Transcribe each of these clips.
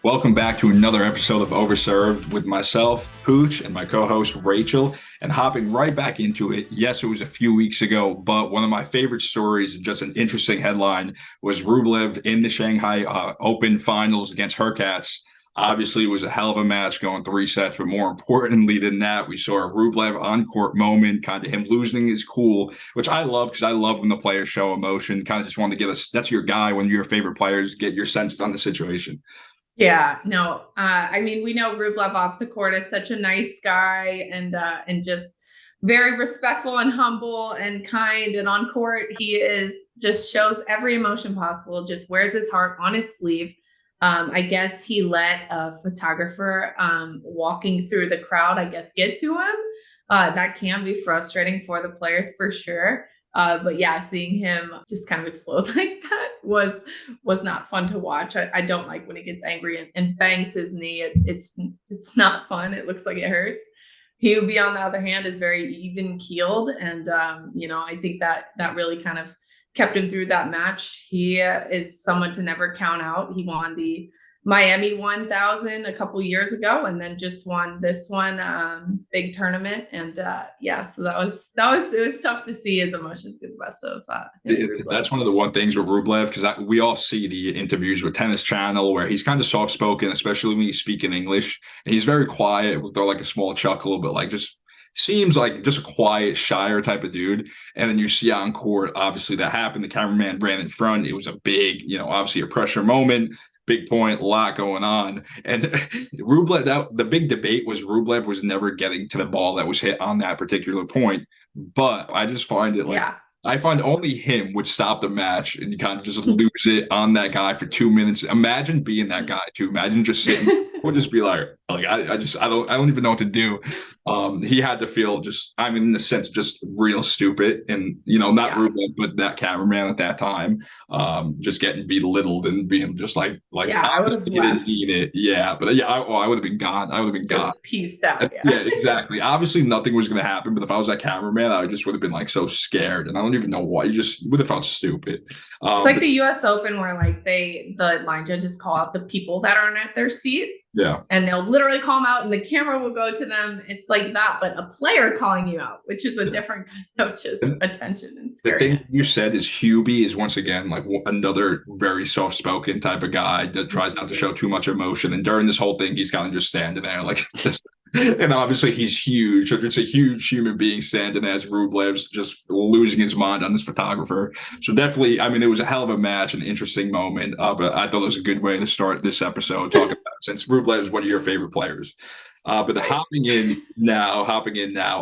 Welcome back to another episode of Overserved with myself, Pooch, and my co-host, Rachel. And hopping right back into it, yes, it was a few weeks ago, but one of my favorite stories, just an interesting headline, was Rublev in the Shanghai Open Finals against Hurkacz. Obviously, it was a hell of a match going 3 sets, but more importantly than that, we saw a Rublev on-court moment, kind of him losing his cool, which I love because I love when the players show emotion. Kind of just wanted to get us, that's your guy, one of your favorite players, get your sense on the situation. Yeah, no, I mean, we know Rublev off the court is such a nice guy and just very respectful and humble and kind. And on court, he is just shows every emotion possible, just wears his heart on his sleeve. I guess he let a photographer walking through the crowd, I guess, get to him. That can be frustrating for the players for sure. But yeah, seeing him just kind of explode like that was not fun to watch. I don't like when he gets angry and bangs his knee. It's not fun. It looks like it hurts. Hubie, on the other hand, is very even keeled, and I think that really kind of kept him through that match. He is someone to never count out. He won the Miami 1000 a couple years ago, and then just won this one big tournament. And so that was it was tough to see his emotions get the best of That's one of the one things with Rublev, because we all see the interviews with Tennis Channel where he's kind of soft spoken, especially when he's speaking English, and he's very quiet. We'll throw like a small chuckle, but like just seems like just a quiet, shyer type of dude. And then you see on court, obviously that happened. The cameraman ran in front. It was a big, obviously a pressure moment. Big point, a lot going on. And Rublev, the big debate was Rublev was never getting to the ball that was hit on that particular point. But I just find it I find only him would stop the match, and you kind of just lose it on that guy for 2 minutes. Imagine being that guy too. Imagine just sitting, would just be like I don't even know what to do. He had to feel in a sense, just real stupid, and not Rublev, but that cameraman at that time, just getting belittled and being just like I would have left. It. Yeah, but I would have been gone. I would have been gone. Pieced out. Yeah, exactly. Obviously, nothing was going to happen. But if I was that cameraman, I just would have been like so scared, and I don't even know why. You just would have felt stupid. It's like the U.S. Open where the line judges call out the people that aren't at their seat. Yeah. And they'll literally call them out and the camera will go to them. It's like that, but a player calling you out, which is a different kind of just attention and scariness. The thing you said is Hubie is once again like another very soft-spoken type of guy that tries not to show too much emotion. And during this whole thing, he's kind of just standing there like just. And obviously he's huge. So it's a huge human being standing as Rublev's just losing his mind on this photographer. So definitely, it was a hell of a match, an interesting moment. But I thought it was a good way to start this episode talking about it, since Rublev is one of your favorite players. But hopping in now,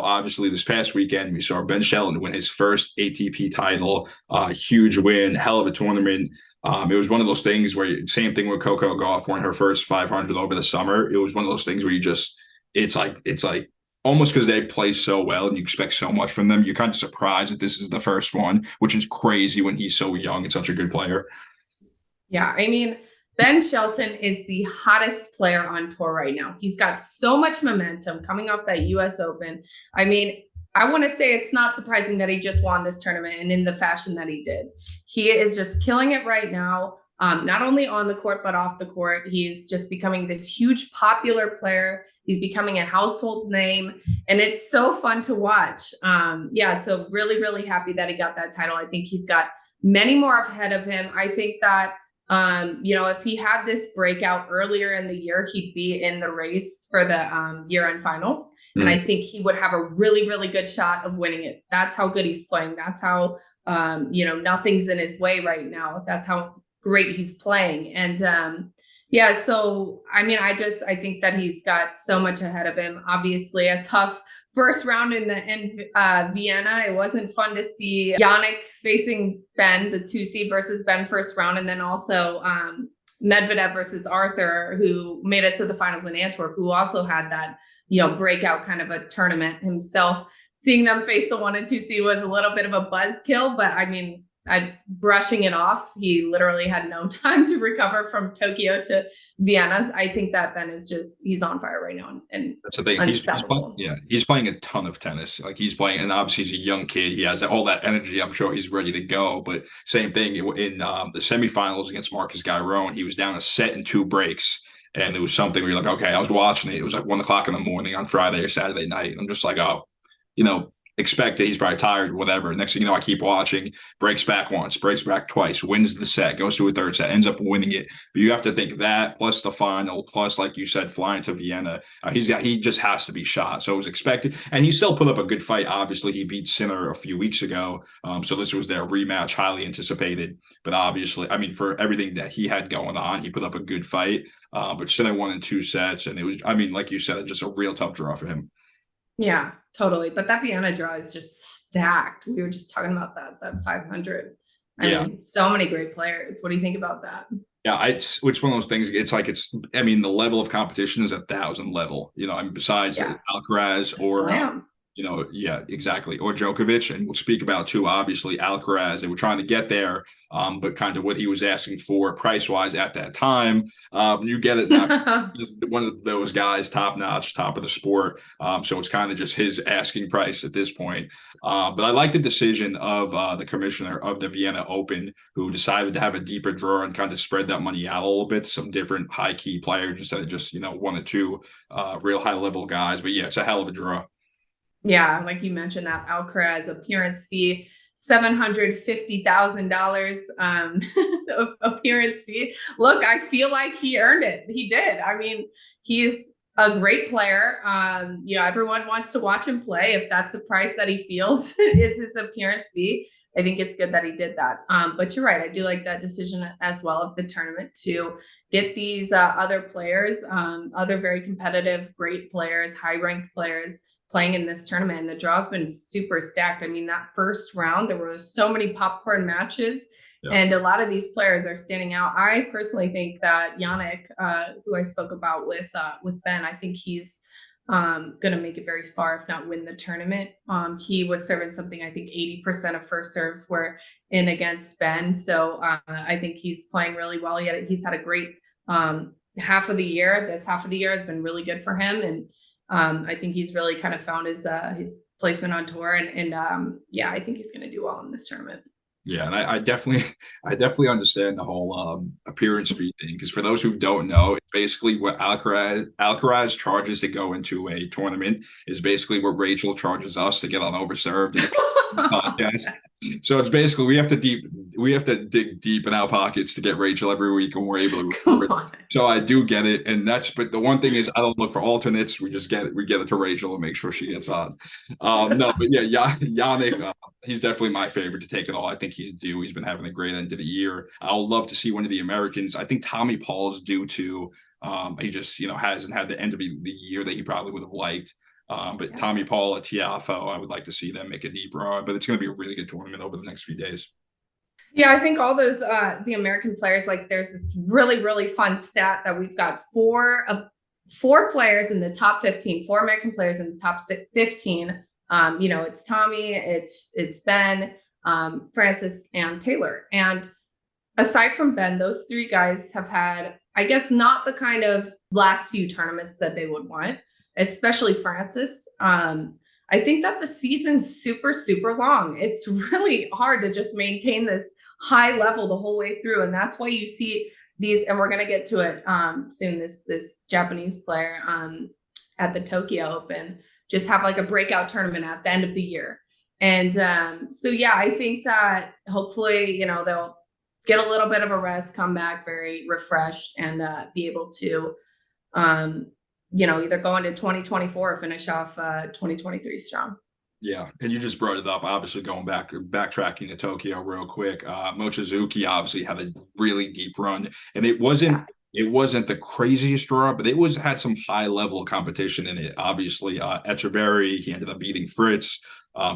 obviously this past weekend, we saw Ben Shelton win his first ATP title, huge win, hell of a tournament. It was one of those things where, same thing with Coco Gauff, won her first 500 over the summer. It was one of those things where you just, it's like almost because they play so well and you expect so much from them, you're kind of surprised that this is the first one, which is crazy when he's so young and such a good player. Yeah, Ben Shelton is the hottest player on tour right now. He's got so much momentum coming off that U.S. Open. I want to say it's not surprising that he just won this tournament and in the fashion that he did. He is just killing it right now. Not only on the court, but off the court. He's just becoming this huge popular player. He's becoming a household name, and it's so fun to watch. So really, really happy that he got that title. I think he's got many more ahead of him. I think that, if he had this breakout earlier in the year, he'd be in the race for the year-end finals. And I think he would have a really, really good shot of winning it. That's how good he's playing. That's how, nothing's in his way right now. That's how great he's playing. And, I think that he's got so much ahead of him. Obviously, a tough first round in Vienna. It wasn't fun to see Yannick facing Ben, the 2 seed, versus Ben first round. And then also Medvedev versus Arthur, who made it to the finals in Antwerp, who also had that, breakout kind of a tournament himself. Seeing them face the 1 and 2 seed was a little bit of a buzzkill, but brushing it off. He literally had no time to recover from Tokyo to Vienna. I think that Ben is he's on fire right now and that's the thing. He's playing a ton of tennis. Like he's playing, and obviously he's a young kid. He has all that energy. I'm sure he's ready to go. But same thing in the semifinals against Marcus Giron. He was down a set in 2 breaks. And it was something where you're like, okay, I was watching it. It was like 1 o'clock in the morning on Friday or Saturday night. And I'm just like, oh, expect it. He's probably tired, whatever. Next thing you know, I keep watching, breaks back once, breaks back twice, wins the set, goes to a third set, ends up winning it. But you have to think that plus the final, plus, like you said, flying to Vienna. He just has to be shot. So it was expected. And he still put up a good fight. Obviously, he beat Sinner a few weeks ago. So this was their rematch, highly anticipated. But obviously, I mean, for everything that he had going on, he put up a good fight. But Sinner won in 2 sets. And it was, I mean, like you said, just a real tough draw for him. Yeah, totally. But that Vienna draw is just stacked. We were just talking about that 500. I mean, so many great players. What do you think about that? Yeah, it's one of those things. I mean, the level of competition is 1,000 level. And besides Alcaraz or exactly, or Djokovic, and we'll speak about too. Obviously, Alcaraz. They were trying to get there, but kind of what he was asking for price wise at that time. You get it now. He's one of those guys, top notch, top of the sport. So it's kind of just his asking price at this point. But I like the decision of the commissioner of the Vienna Open, who decided to have a deeper draw and kind of spread that money out a little bit. Some different high key players instead of just 1 or 2 real high level guys. But yeah, it's a hell of a draw. Yeah, like you mentioned, that Alcaraz appearance fee, $750,000 appearance fee. Look, I feel like he earned it. He did. I mean, he's a great player. Everyone wants to watch him play. If that's the price that he feels is his appearance fee, I think it's good that he did that. But you're right. I do like that decision as well of the tournament to get these other players, other very competitive, great players, high-ranked players playing in this tournament. And the draw's been super stacked. I mean, that first round, there were so many popcorn matches. Yeah. And a lot of these players are standing out. I personally think that Jannik, who I spoke about with Ben, I think he's going to make it very far, if not win the tournament. He was serving something, I think 80% of first serves were in against Ben. So I think he's playing really well. He's had a great half of the year. This half of the year has been really good for him. And I think he's really kind of found his placement on tour. And I think he's going to do well in this tournament. Yeah, and I definitely understand the whole appearance fee thing, because for those who don't know, it's basically what Alcaraz charges to go into a tournament is basically what Rachel charges us to get on Overserved podcast. So it's basically we have to dig deep in our pockets to get Rachel every week, and we're able to. So I do get it, but the one thing is I don't look for alternates. We get it to Rachel and make sure she gets on. No, but yeah, Jannik, he's definitely my favorite to take it all. I think he's due. He's been having a great end of the year. I'll love to see one of the Americans. I think Tommy Paul's due too. He just hasn't had the end of the year that he probably would have liked. But Tommy Paul, Tiafo, I would like to see them make a deep run, but it's going to be a really good tournament over the next few days. Yeah, I think all those, the American players, like there's this really, really fun stat that we've got four players in the top 15, 4 American players in the top 15. It's Tommy, it's Ben, Francis, and Taylor. And aside from Ben, those 3 guys have had, I guess, not the kind of last few tournaments that they would want, especially Francis. I think that the season's super, super long. It's really hard to just maintain this high level the whole way through. And that's why you see these, and we're going to get to it soon, this Japanese player at the Tokyo Open just have like a breakout tournament at the end of the year. And I think that hopefully, they'll get a little bit of a rest, come back very refreshed, and be able to either go into 2024 or finish off 2023 strong. Yeah, and you just brought it up. Obviously, backtracking to Tokyo real quick. Mochizuki obviously had a really deep run, and it wasn't the craziest draw, but it had some high level competition in it. Obviously, Echeverry, he ended up beating Fritz.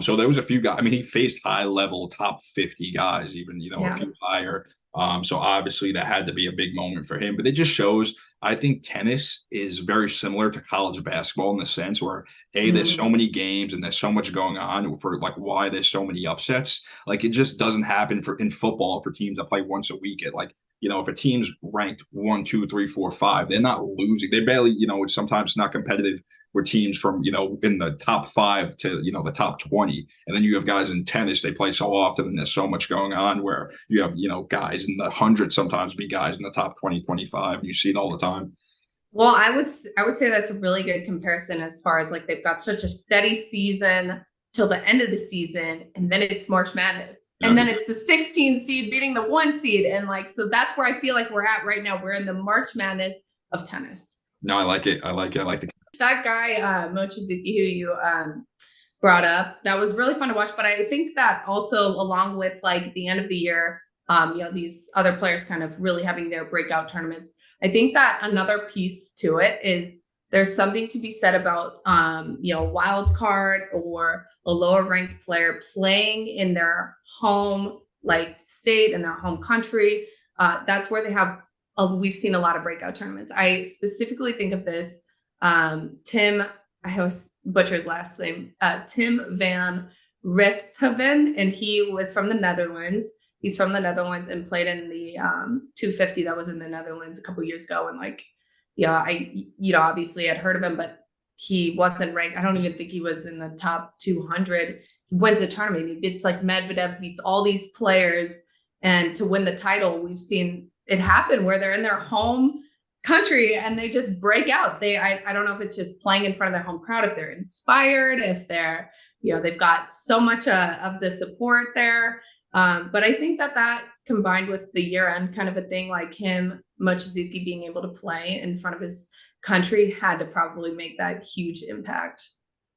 So there was a few guys. I mean, he faced high level top 50 guys, even a few higher. So obviously that had to be a big moment for him, but it just shows, I think tennis is very similar to college basketball in the sense where there's so many games and there's so much going on for like why there's so many upsets. Like it just doesn't happen in football for teams that play once a week at like, if a team's ranked 1, 2, 3, 4, 5, they're not losing. They barely, it's sometimes not competitive with teams from, in the top 5 to, the top 20. And then you have guys in tennis, they play so often and there's so much going on where you have, guys in the 100 sometimes be guys in the top 20, 25. You see it all the time. Well, I would say that's a really good comparison as far as like they've got such a steady season till the end of the season, and then it's March Madness, Yeah. and then it's the 16 seed beating the 1 seed, and like so that's where I feel like we're at right now. We're in the March Madness of tennis. No, I like it. I like it. I like the That guy Mochizuki, who you brought up, that was really fun to watch. But I think that also, along with like the end of the year, these other players kind of really having their breakout tournaments. I think that another piece to it is there's something to be said about wild card or a lower ranked player playing in their home like state and their home country. That's where they have. We've seen a lot of breakout tournaments. I specifically think of this Tim. I always butcher his last name. Tim van Rijthoven, and he was from the Netherlands. He's from the Netherlands and played in the 250 that was in the Netherlands a couple years ago. And like, yeah, obviously had heard of him, but he wasn't ranked. I don't even think he was in the top 200. He wins the tournament. He beats like Medvedev, beats all these players. And to win the title, we've seen it happen where they're in their home country and they just break out. I don't know if it's just playing in front of their home crowd, if they're inspired, if they're, they've got so much of the support there. But I think that combined with the year end kind of a thing, like him, Mochizuki being able to play in front of his country had to probably make that huge impact.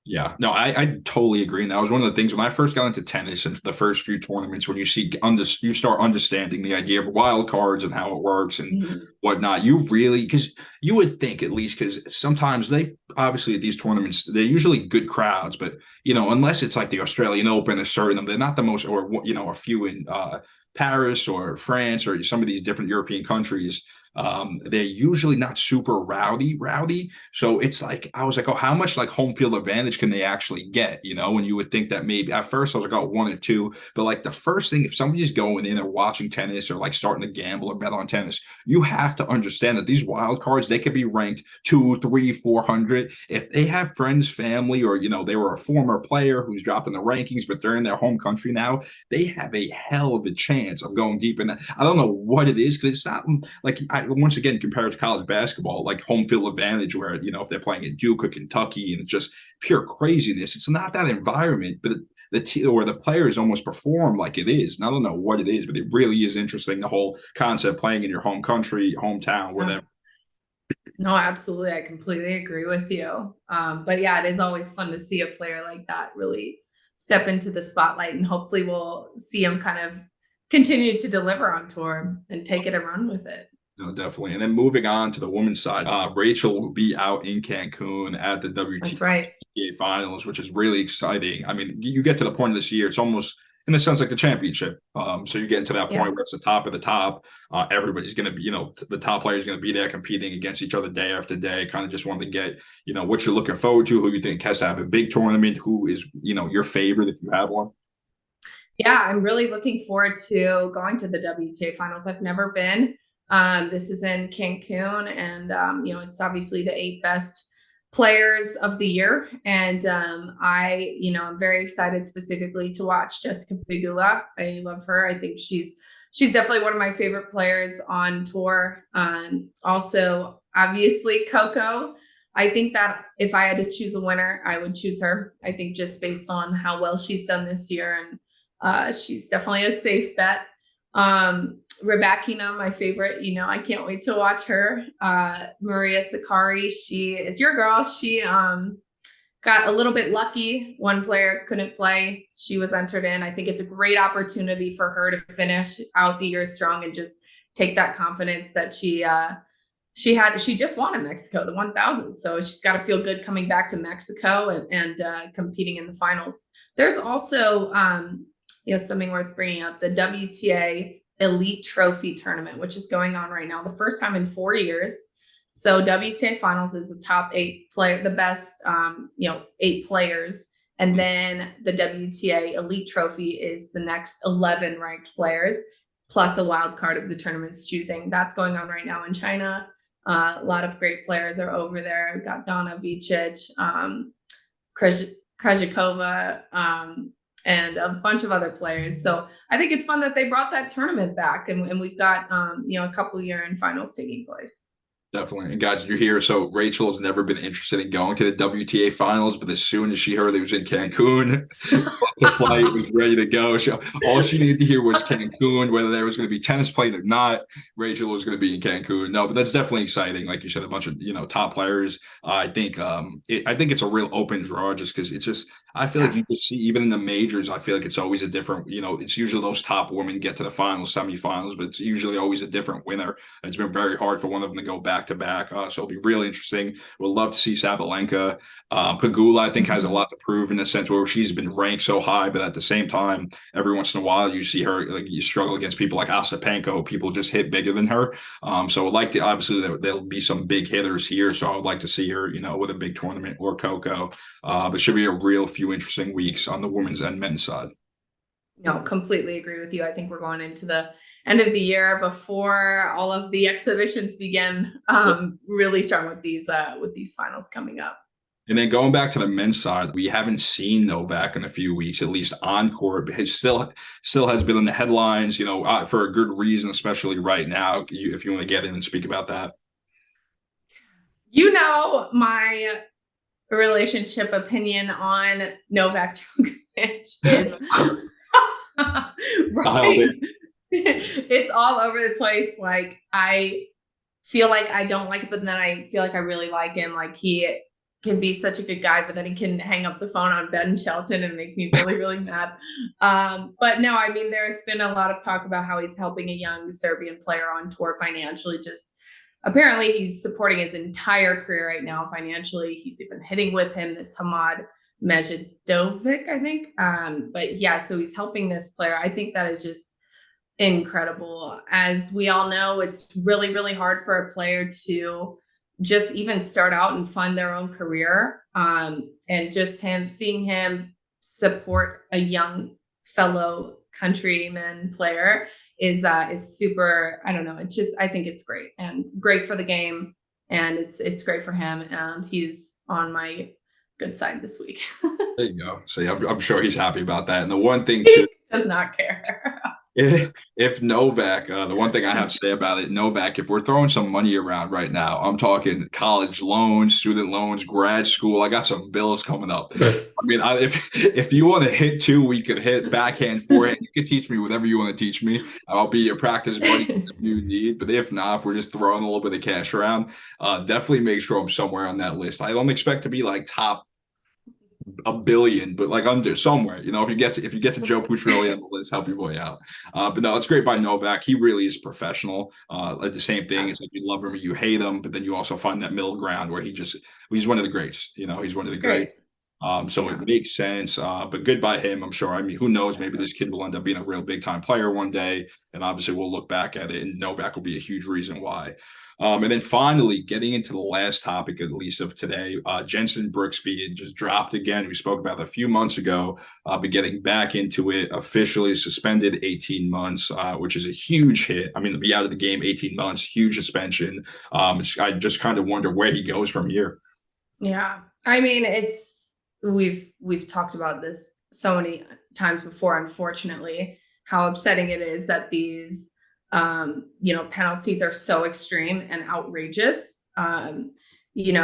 Yeah, no, I totally agree. And that was one of the things when I first got into tennis and the first few tournaments, when you you start understanding the idea of wild cards and how it works and whatnot. You really, because you would think at least, because sometimes they obviously at these tournaments, they're usually good crowds, but unless it's like the Australian Open or certain, they're not the most, or a few in Paris or France or some of these different European countries. They're usually not super rowdy. So it's like, I was like, oh, how much like home field advantage can they actually get? And you would think that maybe at first I was like, oh, one or two. But like the first thing, if somebody's going in or watching tennis or like starting to gamble or bet on tennis, you have to understand that these wild cards, they could be ranked 2, 3, 400. If they have friends, family, or, they were a former player who's dropped in the rankings, but they're in their home country now, they have a hell of a chance of going deep in that. I don't know what it is, because it's not like once again, compared to college basketball, like home field advantage, where if they're playing at Duke or Kentucky and it's just pure craziness, it's not that environment, but the players almost perform like it is. And I don't know what it is, but it really is interesting, the whole concept playing in your home country, hometown, whatever. No, absolutely. I completely agree with you. But yeah, it is always fun to see a player like that really step into the spotlight, and hopefully we'll see him kind of continue to deliver on tour and take it and run with it. No, definitely. And then moving on to the women's side, Rachel will be out in Cancun at the WTA That's right. finals, which is really exciting. I mean, you get to the point of this year, it's almost in a sense like the championship. So you get into that point where it's the top of the top. Everybody's going to be, the top players going to be there competing against each other day after day. Kind of just wanted to get, what you're looking forward to, who you think has to have a big tournament, who is, your favorite if you have one. Yeah, I'm really looking forward to going to the WTA finals. I've never been. This is in Cancun, and it's obviously the 8 best players of the year. And I'm very excited specifically to watch Jessica Pegula. I love her. I think she's definitely one of my favorite players on tour. Also, obviously, Coco. I think that if I had to choose a winner, I would choose her. I think just based on how well she's done this year, and she's definitely a safe bet. Rybakina, my favorite, I can't wait to watch her. Maria Sakkari, she is your girl. She got a little bit lucky. One player couldn't play. She was entered in. I think it's a great opportunity for her to finish out the year strong and just take that confidence that she just won in Mexico, the 1000. So she's got to feel good coming back to Mexico and competing in the finals. There's also, something worth bringing up, the WTA Elite Trophy Tournament, which is going on right now, the first time in 4 years. So WTA Finals is the top 8 player, the best, 8 players. And then the WTA Elite Trophy is the next 11 ranked players, plus a wild card of the tournament's choosing. That's going on right now in China. A lot of great players are over there. We've got Donna Vicic, Krejcikova, and a bunch of other players. So I think it's fun that they brought that tournament back, and we've got a couple year-end finals taking place. Definitely. And guys, you hear, so Rachel has never been interested in going to the WTA finals, but as soon as she heard it was in Cancun, the flight was ready to go. All she needed to hear was Cancun, whether there was going to be tennis played or not. Rachel was going to be in Cancun. No, but that's definitely exciting. Like you said, a bunch of top players. I think it's a real open draw just because it's just I feel like Yeah. you just see even in the majors. I feel like it's always a different. It's usually those top women get to the finals, semifinals, but it's usually always a different winner. It's been very hard for one of them to go back to back. So it'll be really interesting. We'll love to see Sabalenka. Pagula, I think, has a lot to prove in the sense where she's been ranked so high, but at the same time, every once in a while, you see her like you struggle against people like Ostapenko. People just hit bigger than her. So I'd like to obviously there'll be some big hitters here. So I would like to see her, with a big tournament or Coco. But should be a real few interesting weeks on the women's and men's side. No, completely agree with you. I think we're going into the end of the year before all of the exhibitions begin. Really starting with these finals coming up. And then going back to the men's side, we haven't seen Novak in a few weeks, at least on court. But he still has been in the headlines, for a good reason, especially right now. If you want to get in and speak about that. My relationship opinion on Novak Djokovic is right. It's all over the place. Like I feel like I don't like it, but then I feel like I really like him. Like he can be such a good guy, but then he can hang up the phone on Ben Shelton and make me really, really mad. But no, I mean, there's been a lot of talk about how he's helping a young Serbian player on tour financially. Just apparently he's supporting his entire career right now financially. He's even hitting with him, this Hamad Mejidovic, I think. But yeah, so he's helping this player. I think that is just incredible. As we all know, it's really, really hard for a player to just even start out and fund their own career. And just seeing him support a young fellow countryman player is super. I don't know. It's just, I think it's great and great for the game, and it's great for him. And he's on my good side this week. There you go. See, I'm sure he's happy about that. And the one thing He too, does not care. if Novak, the one thing I have to say about it, Novak, if we're throwing some money around right now, I'm talking college loans, student loans, grad school. I got some bills coming up. I mean, if you want to hit two, we could hit backhand, forehand. You can teach me whatever you want to teach me. I'll be your practice buddy if you need. But if not, if we're just throwing a little bit of cash around, definitely make sure I'm somewhere on that list. I don't expect to be like top a billion, but like under somewhere, if you get to Joe Pucciarelli on the list, help your boy out. But no, it's great by Novak. He really is professional. Like the same thing is like you love him or you hate him, but then you also find that middle ground where he's one of the greats. He's one of the greats. So it makes sense. But good by him, I'm sure. I mean, who knows? Maybe this kid will end up being a real big time player one day, and obviously we'll look back at it, and Novak will be a huge reason why. And then finally, getting into the last topic, at least of today, Jensen Brooksby just dropped again. We spoke about it a few months ago, but getting back into it, officially suspended 18 months, which is a huge hit. I mean, to be out of the game 18 months, huge suspension. I just kind of wonder where he goes from here. Yeah. I mean, we've talked about this so many times before, unfortunately, how upsetting it is that these penalties are so extreme and outrageous. We've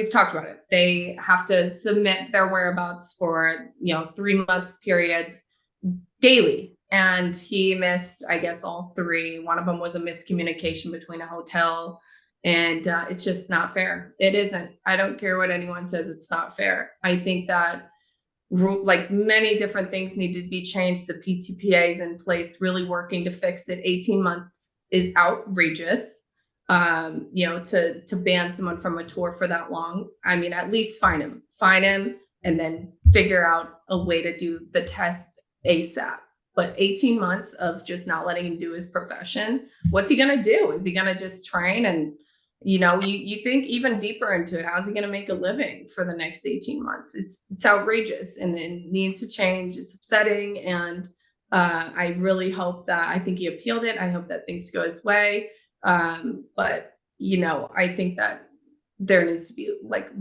talked about it. They have to submit their whereabouts for, 3 month periods daily. And he missed, I guess, all three. One of them was a miscommunication between a hotel. And it's just not fair. It isn't. I don't care what anyone says. It's not fair. I think that like many different things need to be changed. The PTPA is in place, really working to fix it. 18 months is outrageous. To ban someone from a tour for that long. I mean, at least fine him, and then figure out a way to do the test ASAP. But 18 months of just not letting him do his profession, what's he going to do? Is he going to just train? And, you think even deeper into it, how's he going to make a living for the next 18 months? It's outrageous, and it needs to change. It's upsetting. And I really hope that, I think he appealed it. I hope that things go his way. But, I think that there needs to be like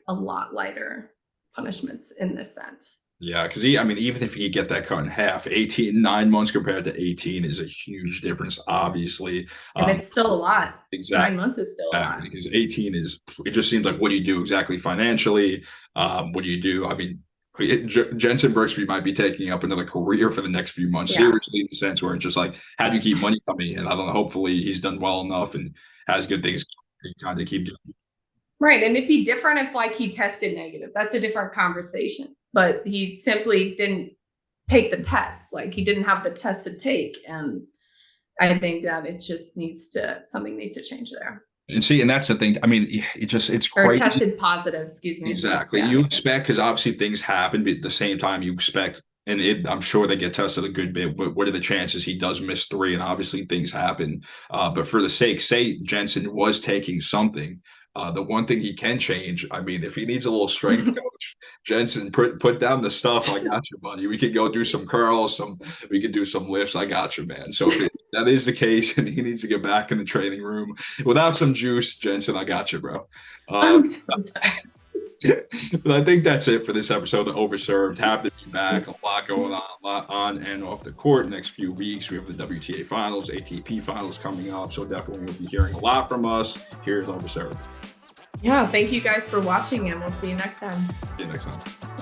a lot lighter punishments in this sense. Yeah, because I mean, even if you get that cut in half, 9 months compared to 18 is a huge difference, obviously. And it's still a lot. Exactly. 9 months is still a lot. Because 18 is, it just seems like, what do you do exactly financially? What do you do? I mean, Jensen Brooksby might be taking up another career for the next few months, seriously, in the sense where it's just like, how do you keep money coming in? I don't know. Hopefully he's done well enough and has good things to kind of keep doing. Right. And it'd be different if like he tested negative. That's a different conversation. But he simply didn't take the test. Like he didn't have the test to take. And I think that it just something needs to change there. And see, and that's the thing. I mean, it's crazy. Or tested positive, excuse me. Exactly. Yeah. You expect, because obviously things happen, but at the same time, you expect, and I'm sure they get tested a good bit, but what are the chances he does miss 3? And obviously things happen. But for the sake, say Jensen was taking something, the one thing he can change, I mean, if he needs a little strength coach, Jensen, put down the stuff. I got you, buddy. We could go do some curls, we could do some lifts. I got you, man. So if that is the case, and he needs to get back in the training room without some juice, Jensen, I got you, bro. But I think that's it for this episode of Overserved. Happy to be back. A lot going on, a lot on and off the court. Next few weeks, we have the WTA finals, ATP finals coming up. So definitely we'll be hearing a lot from us. Here's Overserved. Yeah, thank you guys for watching, and we'll see you next time. See you next time.